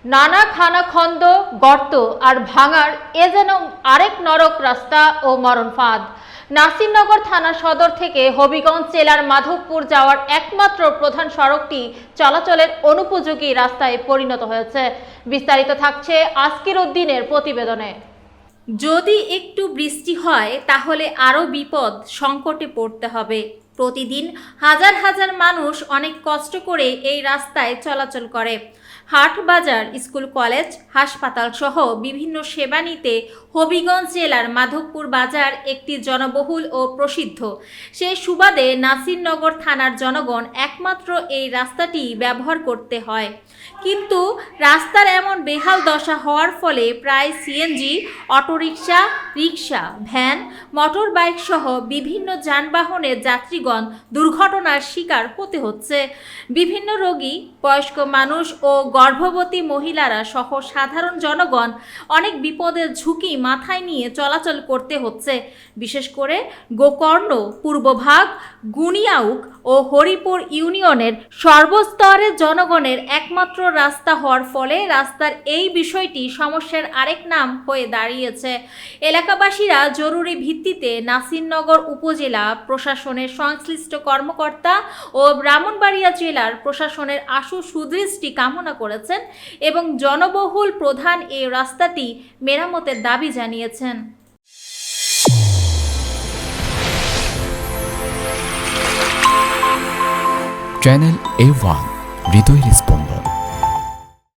নানা খানাখন্দ, গর্ত আর ভাঙার এ যেন আরেক নরক রাস্তা ও মরণ ফাঁদ। নাসিরনগর থানা সদর থেকে হবিগঞ্জ জেলার মাধবপুর যাওয়ার একমাত্র প্রধান সড়কটি চলাচলের অনুপযোগী রাস্তায় পরিণত হয়েছে। বিস্তারিত থাকছে আজকের উদ্দিনের প্রতিবেদনে। যদি একটু বৃষ্টি হয় তাহলে আরও বিপদ সংকটে পড়তে হবে। প্রতিদিন হাজার হাজার মানুষ অনেক কষ্ট করে এই রাস্তায় চলাচল করে। হাট বাজার, স্কুল, কলেজ, হাসপাতাল সহ বিভিন্ন সেবা নিতে হবিগঞ্জ জেলার মাধবপুর বাজার একটি জনবহুল ও প্রসিদ্ধ। সেই সুবাদে নাসিরনগর থানার জনগণ একমাত্র এই রাস্তাটি ব্যবহার করতে হয়। কিন্তু রাস্তার এমন বেহাল দশা হওয়ার ফলে প্রায় CNG, auto rickshaw, rickshaw, van, motor bike সহ বিভিন্ন যানবাহনের যাত্রীগণ দুর্ঘটনার শিকার হতে হচ্ছে। বিভিন্ন রোগী, বয়স্ক মানুষ ও গর্ভবতী মহিলারা সহ সাধারণ জনগণ অনেক বিপদের ঝুঁকি মাথায় নিয়ে চলাচল করতে হচ্ছে। বিশেষ করে গোকর্ণ, পূর্বভাগ, গুনিয়াউক ও হরিপুর ইউনিয়নের সর্বস্তরের জনগণের একমাত্র রাস্তা হওয়ার ফলে রাস্তার এই বিষয়টি সমস্যার আরেক নাম হয়ে দাঁড়িয়েছে। এলাকাবাসীরা জরুরি ভিত্তিতে নাসিরনগর উপজেলা প্রশাসনের সংশ্লিষ্ট কর্মকর্তা ও ব্রাহ্মণবাড়িয়া জেলার প্রশাসনের আশু সুদৃষ্টি কামনা করেছেন এবং জনবহুল প্রধান এই রাস্তাটি মেরামতের দাবি জানিয়েছেন। চ্যানেল A1 হৃদয়ের স্পন্দন।